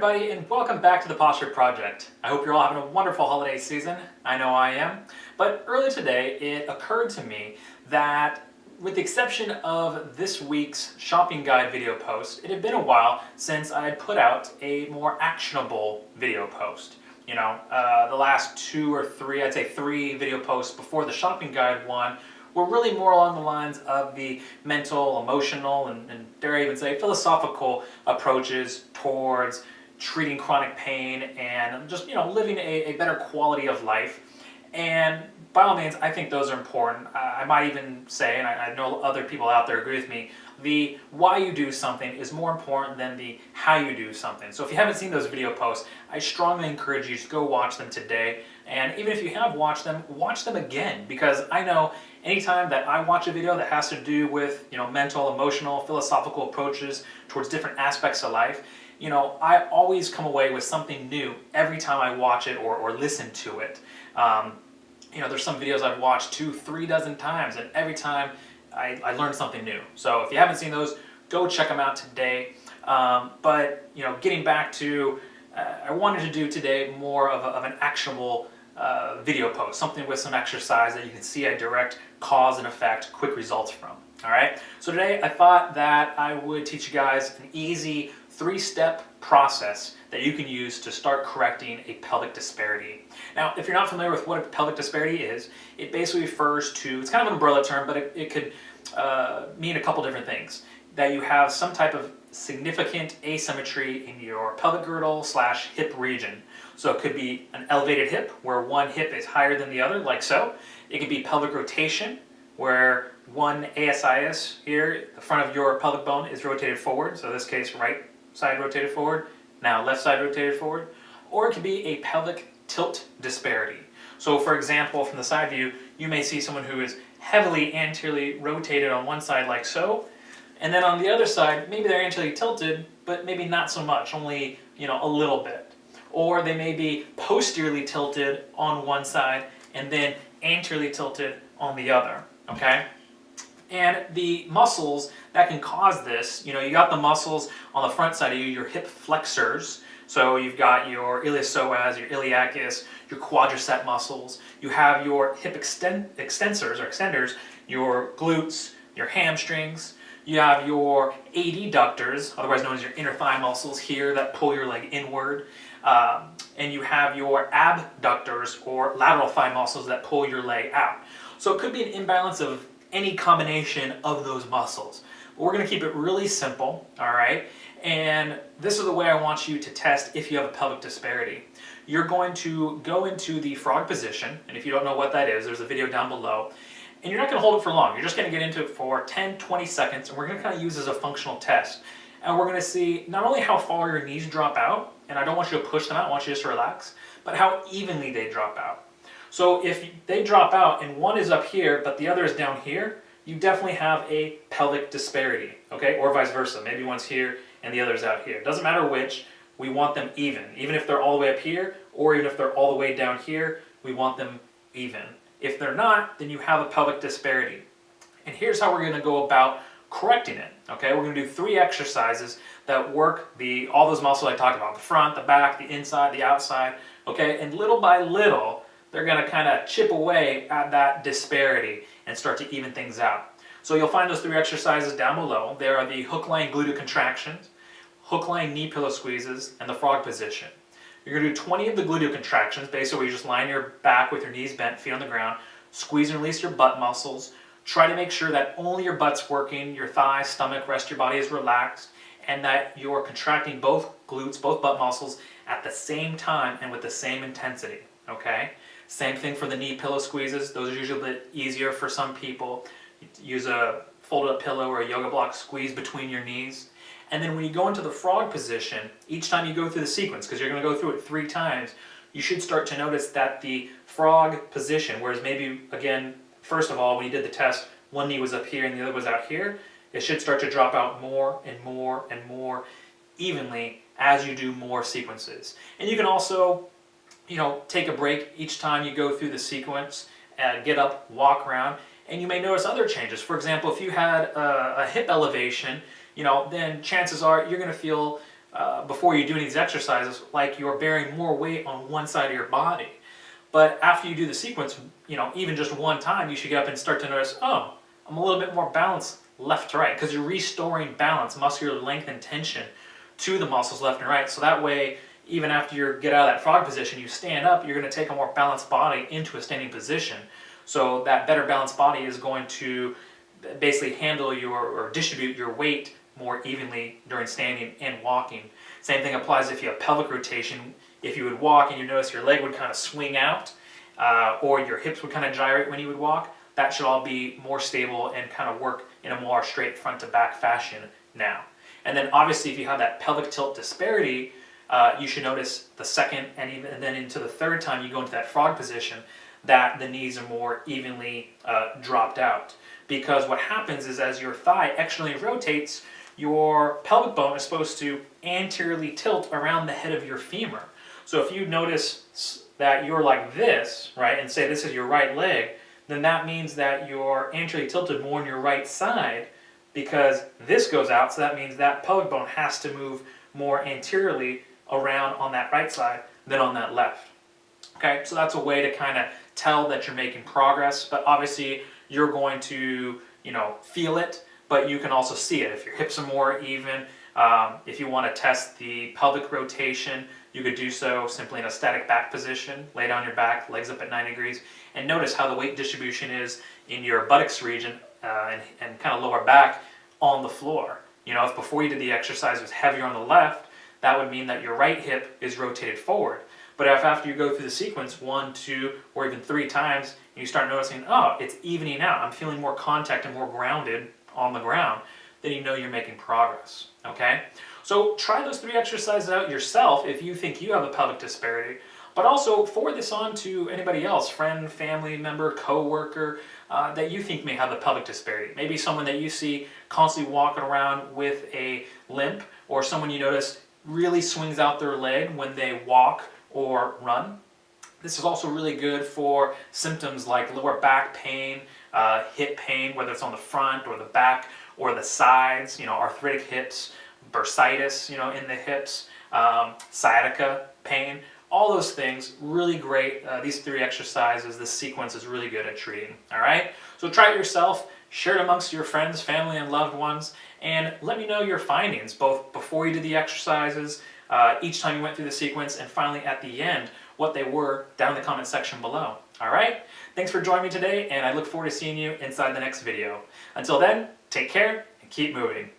everybody, and welcome back to the Posture Project. I hope you're all having a wonderful holiday season. I know I am. But earlier today, it occurred to me that with the exception of this week's shopping guide video post, it had been a while since I had put out a more actionable video post. The last two or three, I'd say three video posts before the shopping guide one were really more along the lines of the mental, emotional, and dare I even say philosophical approaches towards treating chronic pain and just living a better quality of life. And by all means, I think those are important. I might even say, and I know other people out there agree with me, the why you do something is more important than the how you do something. So if you haven't seen those video posts, I strongly encourage you to go watch them today. And even if you have watched them, watch them again, because I know anytime that I watch a video that has to do with mental, emotional, philosophical approaches towards different aspects of life, I always come away with something new every time I watch it or listen to it. There's some videos I've watched 2-3 dozen times, and every time I learn something new. So if you haven't seen those, go check them out today. But getting back to, I wanted to do today more of an actionable video post, something with some exercise that you can see a direct cause and effect, quick results from. All right. So today I thought that I would teach you guys an easy 3-step process that you can use to start correcting a pelvic disparity. Now, if you're not familiar with what a pelvic disparity is, it basically refers to, it's kind of an umbrella term, but it could mean a couple different things. That you have some type of significant asymmetry in your pelvic girdle / hip region. So it could be an elevated hip, where one hip is higher than the other, like so. It could be pelvic rotation, where one ASIS here, the front of your pelvic bone, is rotated forward. So in this case, right side rotated forward, now left side rotated forward. Or it could be a pelvic tilt disparity. So for example, from the side view, you may see someone who is heavily anteriorly rotated on one side like so, and then on the other side, maybe they're anteriorly tilted, but maybe not so much, only a little bit. Or they may be posteriorly tilted on one side and then anteriorly tilted on the other, okay? And the muscles that can cause this, you got the muscles on the front side of you, your hip flexors. So you've got your iliopsoas, your iliacus, your quadricep muscles. You have your hip extenders, your glutes, your hamstrings. You have your adductors, otherwise known as your inner thigh muscles here that pull your leg inward. And you have your abductors or lateral thigh muscles that pull your leg out. So it could be an imbalance of any combination of those muscles. But we're going to keep it really simple, all right? And this is the way I want you to test if you have a pelvic disparity. You're going to go into the frog position, and if you don't know what that is, there's a video down below. And you're not going to hold it for long. You're just going to get into it for 10-20 seconds, and we're going to kind of use it as a functional test. And we're going to see not only how far your knees drop out, and I don't want you to push them out, I want you just to relax, but how evenly they drop out. So if they drop out and one is up here, but the other is down here, you definitely have a pelvic disparity, okay? Or vice versa. Maybe one's here and the other's out here. It doesn't matter which, we want them even. Even if they're all the way up here, or even if they're all the way down here, we want them even. If they're not, then you have a pelvic disparity. And here's how we're going to go about correcting it, okay? We're going to do 3 exercises that work all those muscles I talked about, the front, the back, the inside, the outside, okay? And little by little, they're going to kind of chip away at that disparity and start to even things out. So you'll find those 3 exercises down below. There are the hook line glute contractions, hook line knee pillow squeezes, and the frog position. You're going to do 20 of the glute contractions, basically where you just lie on your back with your knees bent, feet on the ground, squeeze and release your butt muscles. Try to make sure that only your butt's working, your thighs, stomach, rest of your body is relaxed, and that you're contracting both glutes, both butt muscles at the same time and with the same intensity, okay? Same thing for the knee pillow squeezes. Those are usually a bit easier for some people. Use a folded up pillow or a yoga block, squeeze between your knees. And then when you go into the frog position, each time you go through the sequence, because you're going to go through it 3 times, you should start to notice that the frog position, whereas maybe, again, first of all, when you did the test, one knee was up here and the other was out here, it should start to drop out more and more and more evenly as you do more sequences. And you can also take a break each time you go through the sequence, get up, walk around, and you may notice other changes. For example, if you had a hip elevation, then chances are you're going to feel before you do any of these exercises, like you're bearing more weight on one side of your body. But after you do the sequence, even just one time, you should get up and start to notice, oh, I'm a little bit more balanced left to right, because you're restoring balance, muscular length and tension to the muscles left and right. So that way, even after you get out of that frog position, you stand up, you're going to take a more balanced body into a standing position. So that better balanced body is going to basically handle or distribute your weight more evenly during standing and walking. Same thing applies if you have pelvic rotation. If you would walk and you notice your leg would kind of swing out, or your hips would kind of gyrate when you would walk, that should all be more stable and kind of work in a more straight front to back fashion now. And then obviously if you have that pelvic tilt disparity, you should notice the second and then into the third time you go into that frog position, that the knees are more evenly dropped out. Because what happens is as your thigh externally rotates, your pelvic bone is supposed to anteriorly tilt around the head of your femur. So if you notice that you're like this, right, and say this is your right leg, then that means that you're anteriorly tilted more on your right side, because this goes out, so that means that pelvic bone has to move more anteriorly around on that right side than on that left. Okay, so that's a way to kind of tell that you're making progress, but obviously you're going to, feel it, but you can also see it. If your hips are more even, if you want to test the pelvic rotation, you could do so simply in a static back position. Lay down your back, legs up at 90 degrees, and notice how the weight distribution is in your buttocks region and kind of lower back on the floor. If before you did the exercise it was heavier on the left, that would mean that your right hip is rotated forward. But if after you go through the sequence 1, 2, or even 3 times, and you start noticing, oh, it's evening out, I'm feeling more contact and more grounded on the ground, then you know you're making progress, okay? So try those 3 exercises out yourself if you think you have a pelvic disparity, but also forward this on to anybody else, friend, family member, co-worker, that you think may have a pelvic disparity. Maybe someone that you see constantly walking around with a limp, or someone you notice really swings out their leg when they walk or run. This is also really good for symptoms like lower back pain, hip pain, whether it's on the front or the back or the sides, arthritic hips, bursitis, in the hips, sciatica pain, all those things, really great. These 3 exercises, this sequence is really good at treating, all right? So try it yourself, share it amongst your friends, family, and loved ones, and let me know your findings, both before you did the exercises, each time you went through the sequence, and finally at the end, what they were down in the comment section below. All right? Thanks for joining me today, and I look forward to seeing you inside the next video. Until then, take care and keep moving.